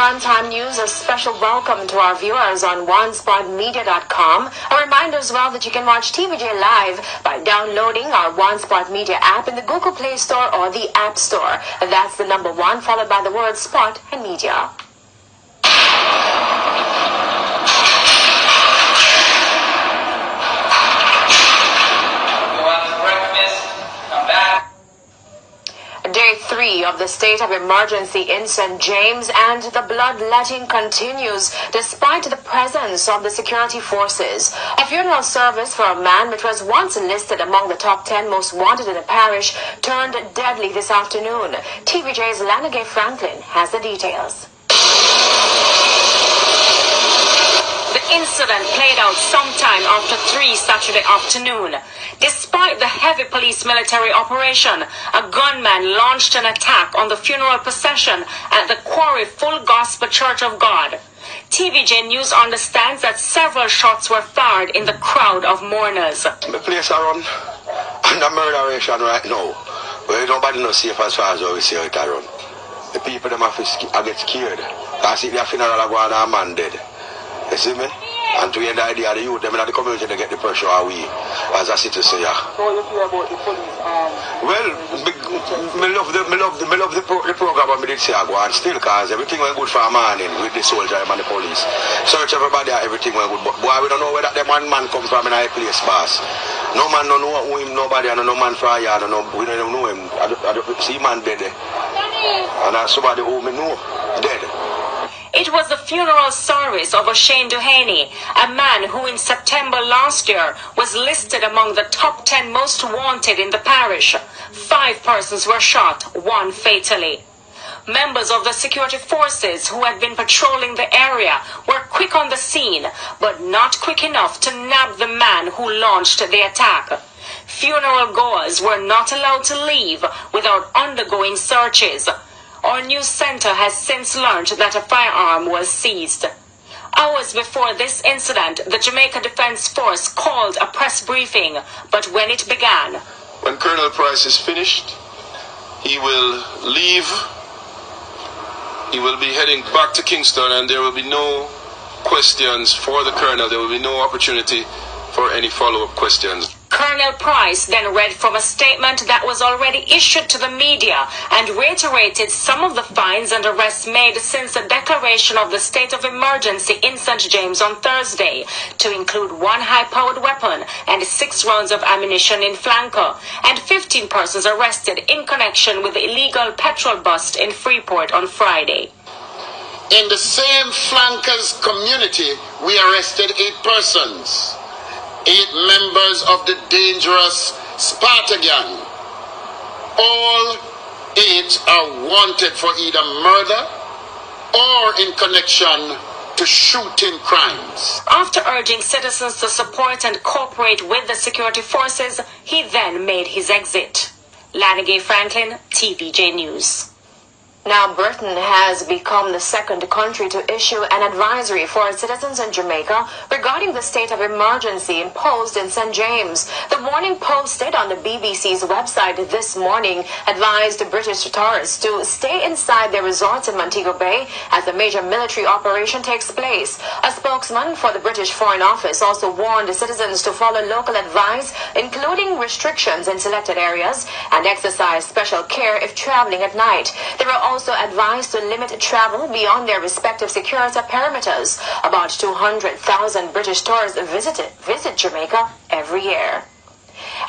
primetime news, a special welcome to our viewers on onespotmedia.com. A reminder as well that you can watch TVJ live by downloading our One Spot Media app in the Google Play Store or the App Store. That's the number 1 followed by the word Spot and Media. Day 3 of the state of emergency in St. James, and the bloodletting continues despite the presence of the security forces. A funeral service for a man which was once listed among the top 10 most wanted in the parish turned deadly this afternoon. TVJ's Lanagay Franklin has the details. The incident played out sometime after 3 Saturday afternoon. Despite the heavy police military operation, a gunman launched an attack on the funeral procession at the Quarry Full Gospel Church of God. TVJ News understands that several shots were fired in the crowd of mourners. The place around under murderation right now, where nobody knows safe as far as we see it around. The people them have to get scared. Because if their funeral are going on, a man dead. You see me? And to end the idea of the youth, them in the community, they get the pressure away as a citizen, yeah. So you feel about the police? Well, me love the program and me did say I go on still, because everything went good for a morning with the soldier and the police. Search everybody, everything went good. But boy, we don't know where that man come from in a place, boss. No man don't know who him, nobody, and no man for a yard, we don't know him. I don't see man dead there. And somebody who me know, dead. It was the funeral service of O'Shane Duhaney, a man who in September last year was listed among the top 10 most wanted in the parish. 5 persons were shot, 1 fatally. Members of the security forces who had been patrolling the area were quick on the scene, but not quick enough to nab the man who launched the attack. Funeral goers were not allowed to leave without undergoing searches. Our news center has since learned that a firearm was seized. Hours before this incident, the Jamaica Defense Force called a press briefing, but when it began... When Colonel Price is finished, he will leave. He will be heading back to Kingston, and there will be no questions for the Colonel. There will be no opportunity for any follow-up questions. Colonel Price then read from a statement that was already issued to the media and reiterated some of the fines and arrests made since the declaration of the state of emergency in St. James on Thursday, to include 1 high-powered weapon and 6 rounds of ammunition in flanker, and 15 persons arrested in connection with the illegal petrol bust in Freeport on Friday. In the same flankers community, we arrested 8 persons. 8 members of the dangerous Sparta gang. All 8 are wanted for either murder or in connection to shooting crimes. After urging citizens to support and cooperate with the security forces, he then made his exit. Lanagay Franklin, TVJ News. Now, Britain has become the second country to issue an advisory for its citizens in Jamaica regarding the state of emergency imposed in St. James. The warning posted on the BBC's website this morning advised British tourists to stay inside their resorts in Montego Bay as the major military operation takes place. A spokesman for the British Foreign Office also warned citizens to follow local advice, including restrictions in selected areas, and exercise special care if traveling at night. They were also advised to limit travel beyond their respective security perimeters. About 200,000 British tourists visit Jamaica every year.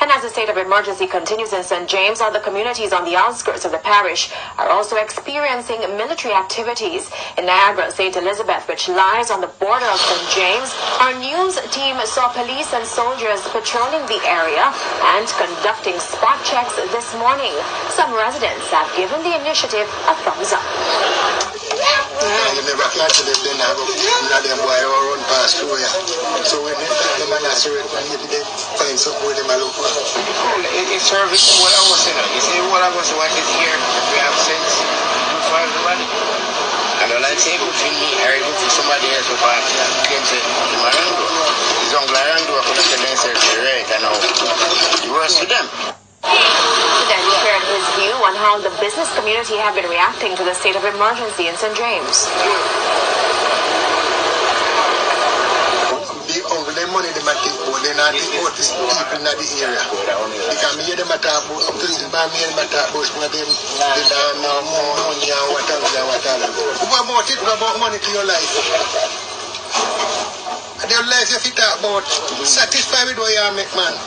And as the state of emergency continues in St. James, other communities on the outskirts of the parish are also experiencing military activities. In Niagara, St. Elizabeth, which lies on the border of St. James, our news team saw police and soldiers patrolling the area and conducting spot checks this morning. Some residents have given the initiative a thumbs up. You never catch them, then I go, them boy run past through here. So when them are not sure, they find something with them I look for. It's service what I was saying. You see what I was wanted here, we have sense, good for everybody. And all I say good for me, or good for somebody else who can't say, the Marango. It's on Marango, I'm going to say, right, I know. It works for them. Today, then shared his view on how the business community have been reacting to the state of emergency in St. James. The money they might take out, they not take out these people in the area. Because me hear them talk about, up to this man, me hear them talk about some of them, they don't know more money and whatever. What about it? What about money to your life? And your life, if you talk about, satisfied with what you make, man.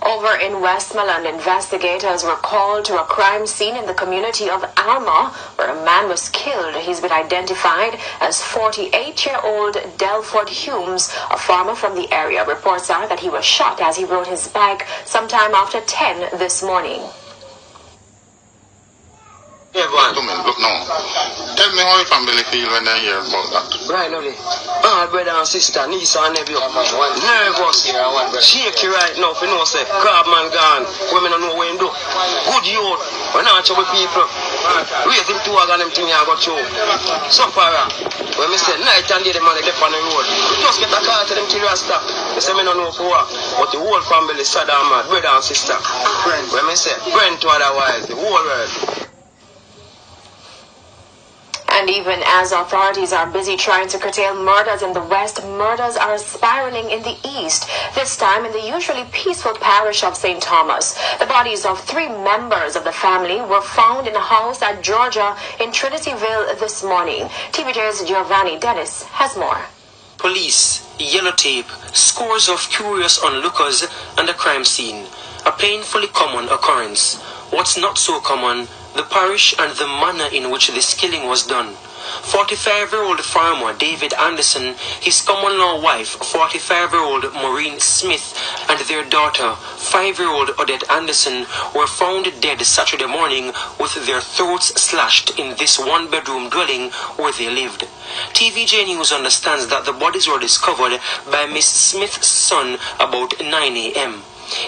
Over in Westmoreland, investigators were called to a crime scene in the community of Alma, where a man was killed. He's been identified as 48-year-old Delford Humes, a farmer from the area. Reports are that he was shot as he rode his bike sometime after 10 this morning. Look now. Tell me how your family feel when they hear about that. Right, lovely. Brother and sister, niece and nephew. Nervous. Shaky right now, if you know, say, crab man gone. Women don't know what you do. Good youth. We're not trouble people. Raise him two and them thing you got through. Suffer. When me say, night and day, the man left on the road. Just get a car to them till you stop. They say, me don't know for what. But the whole family sad and mad. Brother and sister. When me say, friend to otherwise, the whole world. And even as authorities are busy trying to curtail murders in the West, murders are spiraling in the East, this time in the usually peaceful parish of St. Thomas. The bodies of 3 members of the family were found in a house at Georgia in Trinityville this morning. TVJ's Giovanni Dennis has more. Police, yellow tape, scores of curious onlookers, and a crime scene. A painfully common occurrance. What's not so common, the parish and the manner in which this killing was done. 45-year-old farmer David Anderson, his common-law wife, 45-year-old Maureen Smith, and their daughter, 5-year-old Odette Anderson, were found dead Saturday morning with their throats slashed in this one-bedroom dwelling where they lived. TVJ News understands that the bodies were discovered by Miss Smith's son about 9 a.m.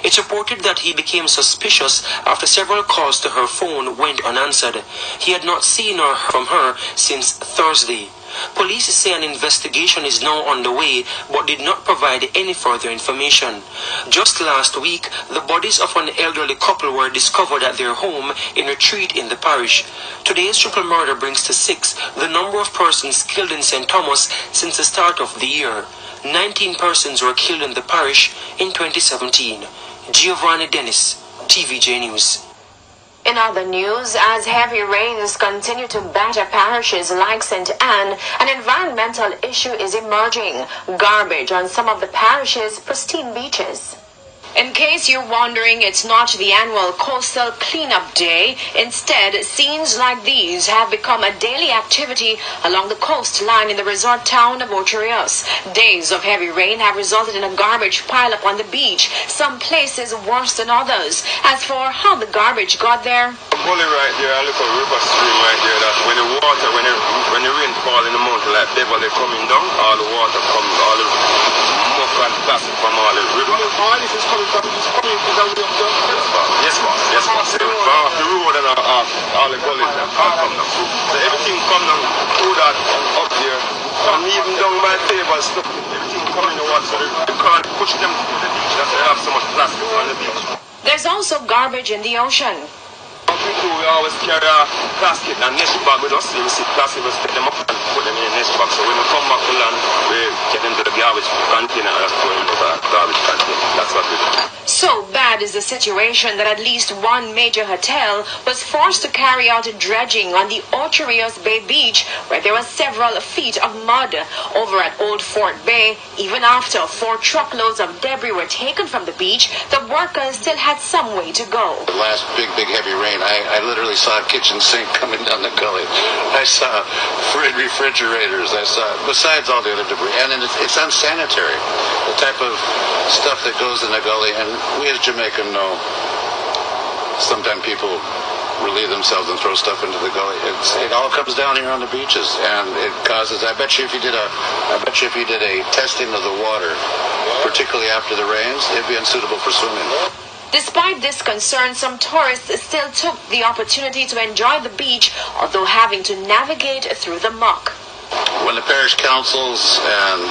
It's reported that he became suspicious after several calls to her phone went unanswered. He had not seen or heard from her since Thursday. Police say an investigation is now underway but did not provide any further information. Just last week, the bodies of an elderly couple were discovered at their home in Retreat in the parish. Today's triple murder brings to 6 the number of persons killed in St. Thomas since the start of the year. 19 persons were killed in the parish in 2017. Giovanni Dennis, TVJ News. In other news, as heavy rains continue to batter parishes like St. Anne, an environmental issue is emerging. Garbage on some of the parish's pristine beaches. In case you're wondering, it's not the annual coastal cleanup day. Instead, scenes like these have become a daily activity along the coastline in the resort town of Ocho Rios. Days of heavy rain have resulted in a garbage pileup on the beach, some places worse than others. As for how the garbage got there, Gully right there, a little river stream right there, that when the water, when the rain fall in the mountain like Beverly coming down, all the water comes, all the muck and plastic from all the river. All this is coming from, it's coming to the way of the Yes, boss. Off the road and off all the gullies that come down. So everything come down through that up there, and even down by tables, stuff, everything coming in the water, so they can't push them to the beach, that's why they have so much plastic on the beach. there's also garbage in the ocean. We always carry a plastic and mesh bag with us. You see plastic, we pick them up and put them in a mesh bag. So when we come back to land, we get them to the garbage container and just throw them into the garbage container. That's what we do. So bad is the situation that at least one major hotel was forced to carry out dredging on the Ocho Rios Bay beach, where there were several feet of mud. Over at Old Fort Bay, even after 4 truckloads of debris were taken from the beach, the workers still had some way to go. The last big heavy rain, I literally saw a kitchen sink coming down the gully. I saw refrigerators. I saw, besides all the other debris. And it's unsanitary, the type of stuff that goes in the gully. And we as Jamaican know, sometimes people relieve themselves and throw stuff into the gully. It all comes down here on the beaches, and it causes. I bet you if you did a testing of the water, particularly after the rains, it'd be unsuitable for swimming. Despite this concern, some tourists still took the opportunity to enjoy the beach, although having to navigate through the muck. when the parish councils and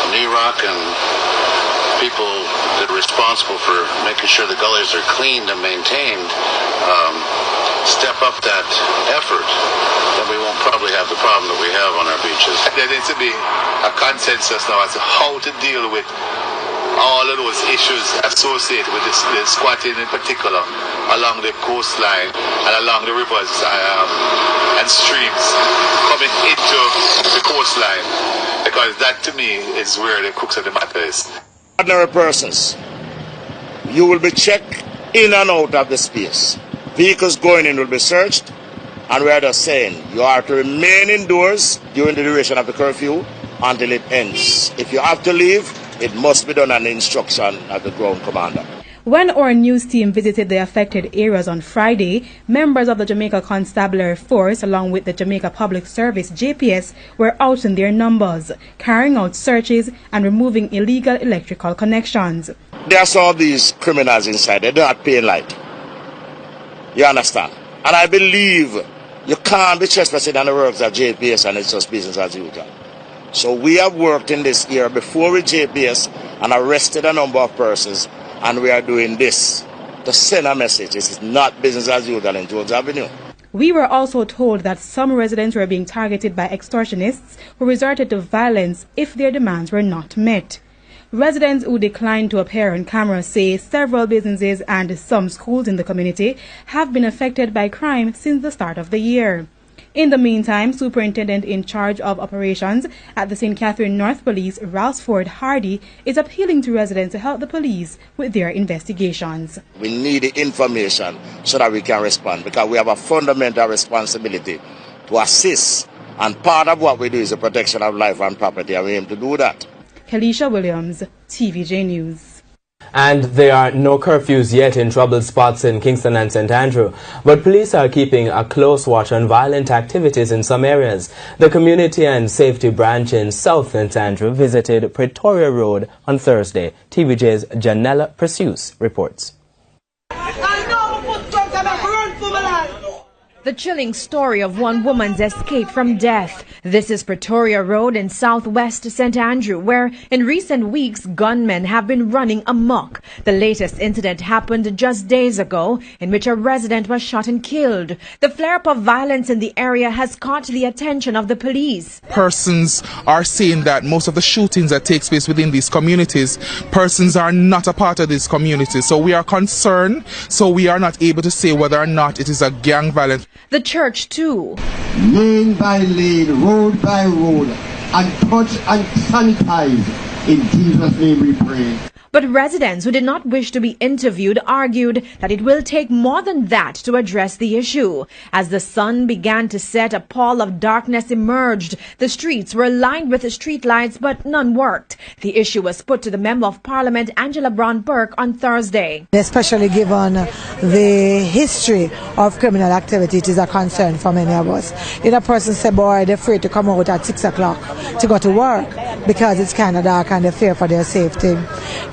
NEROC and people that are responsible for making sure the gullies are cleaned and maintained step up that effort, then we won't probably have the problem that we have on our beaches. There needs to be a consensus now as to how to deal with all of those issues associated with this squatting in particular along the coastline and along the rivers and streams coming into the coastline, because that to me is where the crux of the matter is. Ordinary persons, you will be checked in and out of the space. Vehicles going in will be searched, and we are just saying you are to remain indoors during the duration of the curfew until it ends. If you have to leave, it must be done on the instruction of the ground commander. When our news team visited the affected areas on Friday, members of the Jamaica Constabulary Force along with the Jamaica Public Service JPS were out in their numbers, carrying out searches and removing illegal electrical connections. There are some of these criminals inside, they're not paying light. You understand? And I believe you can't be trespassing on the works of JPS and it's just business as usual. So we have worked in this area before with JPS and arrested a number of persons, and we are doing this to send a message. This is not business as usual in Jones Avenue. We were also told that some residents were being targeted by extortionists who resorted to violence if their demands were not met. Residents who declined to appear on camera say several businesses and some schools in the community have been affected by crime since the start of the year. In the meantime, Superintendent in charge of operations at the St. Catherine North Police, Ralsford Hardy, is appealing to residents to help the police with their investigations. We need the information so that we can respond, because we have a fundamental responsibility to assist, and part of what we do is the protection of life and property, and we aim to do that. Kalisha Williams, TVJ News. And there are no curfews yet in troubled spots in Kingston and St. Andrew, but police are keeping a close watch on violent activities in some areas. The Community and Safety Branch in South St. Andrew visited Pretoria Road on Thursday. TVJ's Janella Perseus reports. The chilling story of one woman's escape from death. This is Pretoria Road in southwest St. Andrew, where in recent weeks gunmen have been running amok. The latest incident happened just days ago, in which a resident was shot and killed. The flare-up of violence in the area has caught the attention of the police. Persons are saying that most of the shootings that takes place within these communities, persons are not a part of these communities. So we are concerned, so we are not able to say whether or not it is a gang violence. The church too. Lane by lane, road by road, and touch and sanitize. In Jesus' name we pray. But residents who did not wish to be interviewed argued that it will take more than that to address the issue. As the sun began to set, a pall of darkness emerged. The streets were lined with street lights, but none worked. The issue was put to the Member of Parliament, Angela Brown-Burke, on Thursday. Especially given the history of criminal activity, it is a concern for many of us. If a person said, boy, they're afraid to come out at 6 o'clock to go to work because it's kind of dark and they fear for their safety.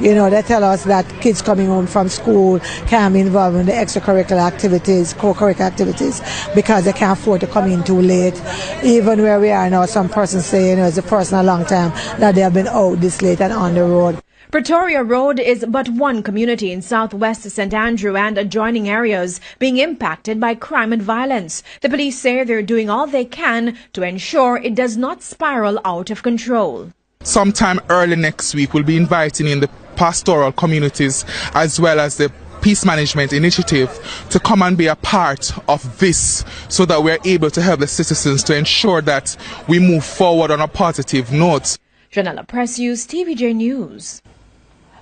You know, they tell us that kids coming home from school can't be involved in the extracurricular activities, co-curricular activities, because they can't afford to come in too late. Even where we are now, some persons say, you know, it's the first in a long time that they have been out this late and on the road. Pretoria Road is but one community in southwest St. Andrew and adjoining areas being impacted by crime and violence. The police say they're doing all they can to ensure it does not spiral out of control. Sometime early next week, we'll be inviting in the pastoral communities as well as the Peace Management Initiative to come and be a part of this, so that we're able to help the citizens to ensure that we move forward on a positive note. Janella Perseus, TVJ News.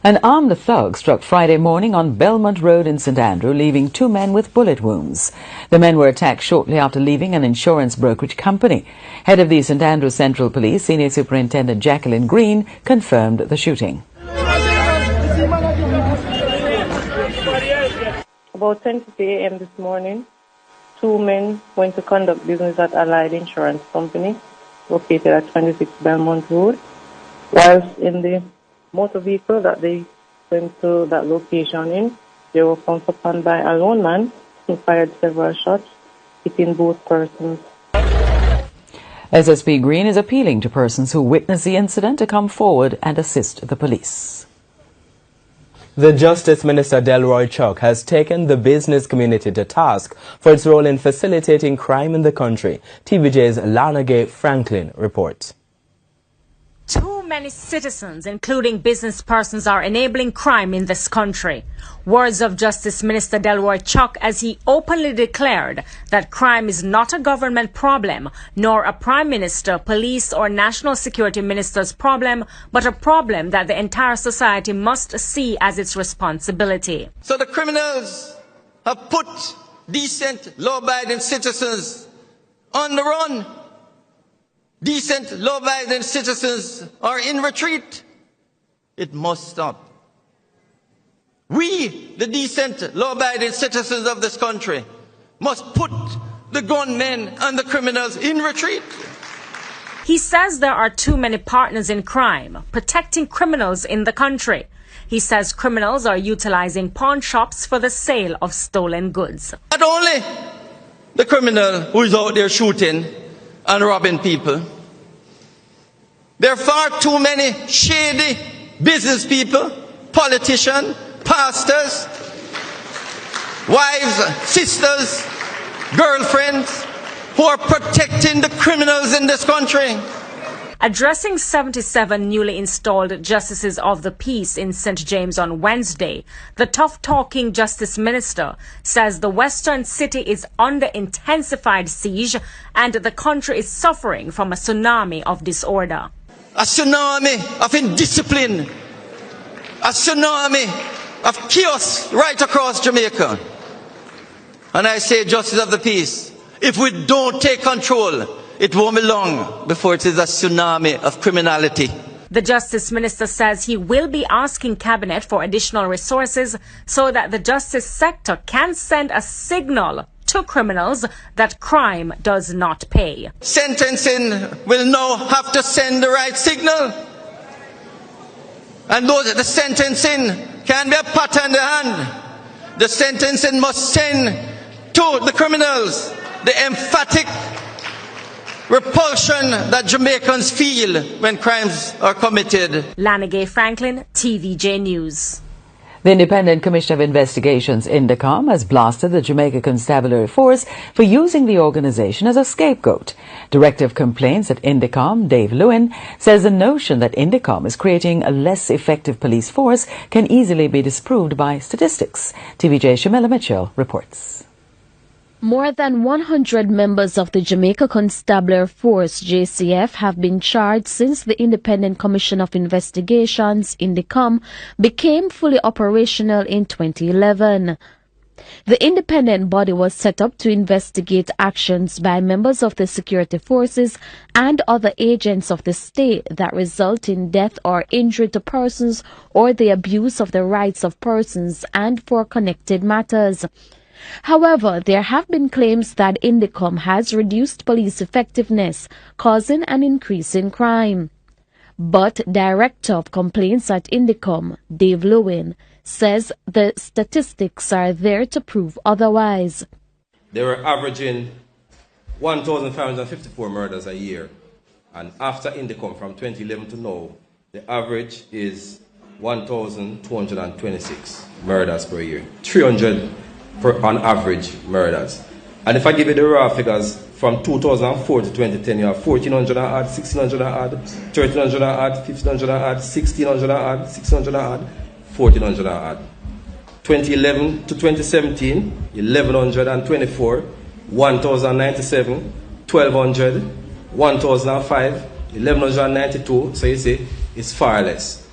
An armed thug struck Friday morning on Belmont Road in St. Andrew, leaving 2 men with bullet wounds. The men were attacked shortly after leaving an insurance brokerage company. Head of the St. Andrew Central Police, Senior Superintendent Jacqueline Green, confirmed the shooting. About 10:50 a.m. this morning, 2 men went to conduct business at Allied Insurance Company, located at 26 Belmont Road. Whilst in the motor vehicle that they went to that location in, they were found upon by a lone man who fired several shots, hitting both persons. SSP Green is appealing to persons who witness the incident to come forward and assist the police. The Justice Minister Delroy Chuck has taken the business community to task for its role in facilitating crime in the country. TVJ's Lana Gay Franklin reports. Too many citizens, including business persons, are enabling crime in this country. Words of Justice Minister Delroy Chuck as he openly declared that crime is not a government problem, nor a Prime Minister, police or national security minister's problem, but a problem that the entire society must see as its responsibility. So the criminals have put decent, law-abiding citizens on the run. Decent, law-abiding citizens are in retreat. It must stop. We, the decent, law-abiding citizens of this country, must put the gunmen and the criminals in retreat. He says there are too many partners in crime, protecting criminals in the country. He says criminals are utilizing pawn shops for the sale of stolen goods. Not only the criminal who is out there shooting and robbing people. There are far too many shady business people, politicians, pastors, wives, sisters, girlfriends who are protecting the criminals in this country. Addressing 77 newly installed justices of the peace in St. James on Wednesday, the tough-talking Justice Minister says the Western City is under intensified siege and the country is suffering from a tsunami of disorder. A tsunami of indiscipline, a tsunami of chaos right across Jamaica. And I say, Justice of the Peace, if we don't take control, it won't be long before it is a tsunami of criminality. The Justice Minister says he will be asking Cabinet for additional resources so that the justice sector can send a signal to criminals that crime does not pay. Sentencing will now have to send the right signal. And the sentencing can be a pat on the hand. The sentencing must send to the criminals the emphatic repulsion that Jamaicans feel when crimes are committed. Lana Gay Franklin, TVJ News. The Independent Commission of Investigations, INDECOM, has blasted the Jamaica Constabulary Force for using the organization as a scapegoat. Director of Complaints at INDECOM, Dave Lewin, says the notion that INDECOM is creating a less effective police force can easily be disproved by statistics. TVJ Shamela Mitchell reports. More than 100 members of the Jamaica Constabulary Force, JCF, have been charged since the Independent Commission of Investigations, INDECOM, became fully operational in 2011. The independent body was set up to investigate actions by members of the security forces and other agents of the state that result in death or injury to persons or the abuse of the rights of persons and for connected matters. However, there have been claims that INDECOM has reduced police effectiveness, causing an increase in crime. But Director of Complaints at INDECOM, Dave Lewin, says the statistics are there to prove otherwise. They were averaging 1,554 murders a year, and after INDECOM from 2011 to now, the average is 1,226 murders per year. 300 on average murders. And if I give you the raw figures, from 2004 to 2010, you have 1,400 and odd, 1,600 and odd, 1,300 and odd, 1,500 and odd, 1,600 and odd, 600 and odd, 1,400 and odd. 2011 to 2017, 1,124, 1,097, 1,200, 1,005, 1,192. So you see, it's far less.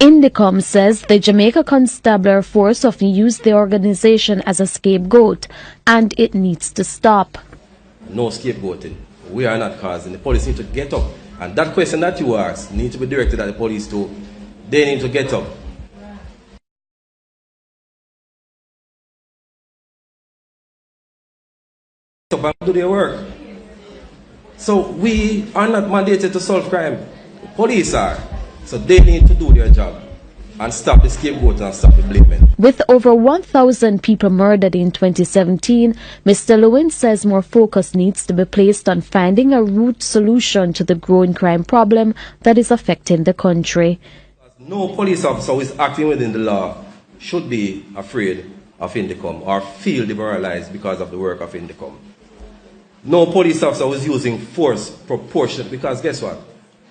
INDECOM says the Jamaica Constabulary Force often use the organization as a scapegoat, and it needs to stop. No scapegoating. We are not causing. The police need to get up. And that question that you asked needs to be directed at the police too. They need to get up. And do their work. So we are not mandated to solve crime. The police are. So they need to do their job. and stop the scapegoat and stop the blaming. With over 1,000 people murdered in 2017, Mr. Lewin says more focus needs to be placed on finding a root solution to the growing crime problem that is affecting the country. No police officer who is acting within the law should be afraid of Indicom or feel demoralized because of the work of Indicom. No police officer who is using force proportionate, because guess what?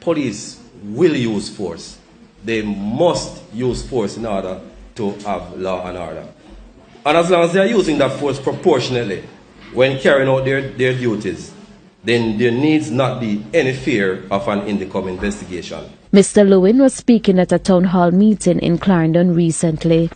Police will use force. They must use force in order to have law and order. And as long as they are using that force proportionately when carrying out their duties, then there needs not be any fear of an Indicom investigation. Mr. Lewin was speaking at a town hall meeting in Clarendon recently.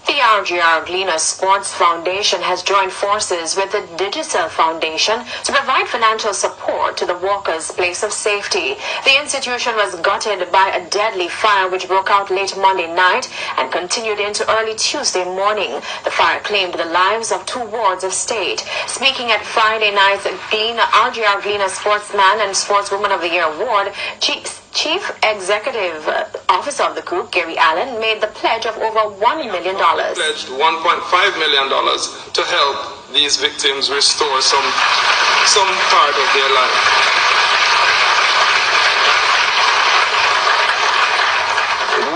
The RGR Glena Sports Foundation has joined forces with the Digicel Foundation to provide financial support to the Walkers' Place of Safety. The institution was gutted by a deadly fire which broke out late Monday night and continued into early Tuesday morning. The fire claimed the lives of 2 wards of state. Speaking at Friday night's RGR Glena Sportsman and Sportswoman of the Year Award, Chief Executive Officer of the group, Gary Allen, made the pledge of over $1 million. Pledged $1.5 million to help these victims restore some part of their life.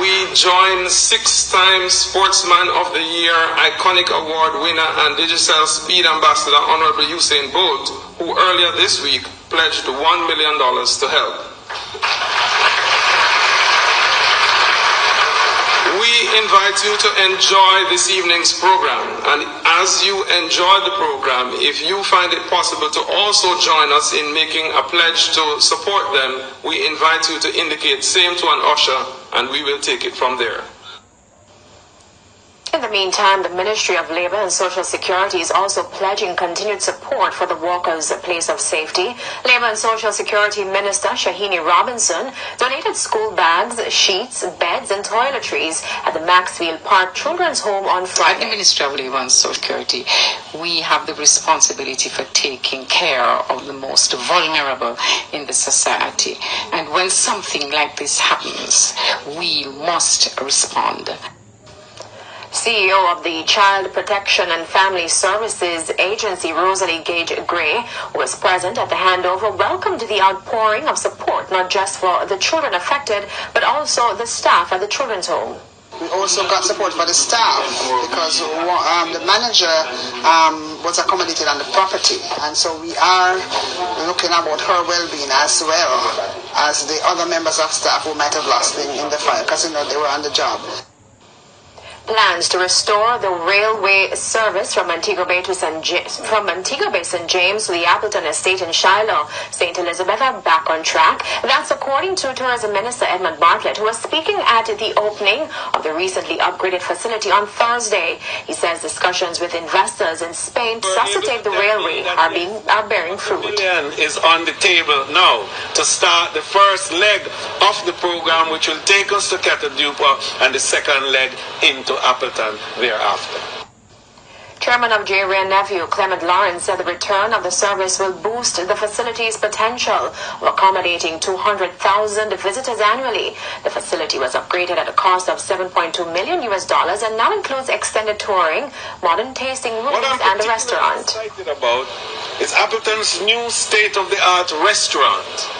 We join 6-time Sportsman of the Year, Iconic Award winner and Digicel Speed Ambassador Honorable Usain Bolt, who earlier this week pledged $1 million to help. We invite you to enjoy this evening's program, and as you enjoy the program, if you find it possible to also join us in making a pledge to support them, we invite you to indicate same to an usher, and we will take it from there. In the meantime, the Ministry of Labour and Social Security is also pledging continued support for the Walkers' Place of Safety. Labour and Social Security Minister Shahini Robinson donated school bags, sheets, beds and toiletries at the Maxfield Park Children's Home on Friday. At the Ministry of Labour and Social Security, we have the responsibility for taking care of the most vulnerable in the society. And when something like this happens, we must respond. CEO of the Child Protection and Family Services Agency, Rosalie Gage Gray, who was present at the handover, welcomed the outpouring of support not just for the children affected, but also the staff at the children's home. We also got support for the staff because the manager was accommodated on the property, and so we are looking about her well-being as well as the other members of staff who might have lost in the fire, because they were on the job. Plans to restore the railway service from Montego Bay St. James to the Appleton Estate in Shiloh, St. Elizabeth are back on track. That's according to Tourism Minister Edmund Bartlett, who was speaking at the opening of the recently upgraded facility on Thursday. He says discussions with investors in Spain to sustain the railway are bearing fruit. $1 million is on the table now to start the first leg of the program, which will take us to Catadupa, and the second leg into Appleton thereafter. Chairman of J-Rail Nephew, Clement Lawrence, said the return of the service will boost the facility's potential of accommodating 200,000 visitors annually. The facility was upgraded at a cost of $7.2 million and now includes extended touring, modern tasting rooms, and a restaurant. What I'm excited about is Appleton's new state-of-the-art restaurant,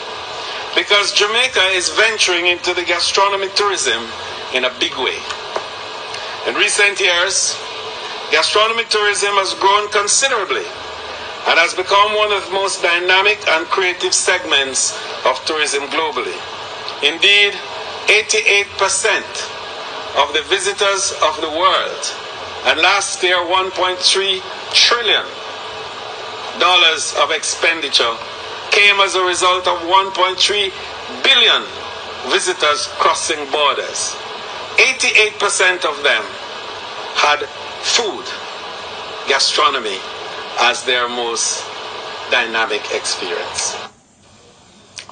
because Jamaica is venturing into the gastronomy tourism in a big way. In recent years, gastronomy tourism has grown considerably and has become one of the most dynamic and creative segments of tourism globally. Indeed, 88% of the visitors of the world, and last year $1.3 trillion of expenditure, came as a result of 1.3 billion visitors crossing borders. 88% of them had food, gastronomy, as their most dynamic experience.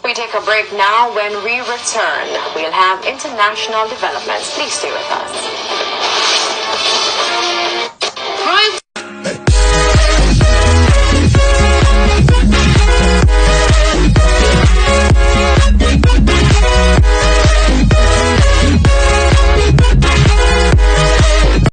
We take a break now. When we return, we'll have international developments. Please stay with us.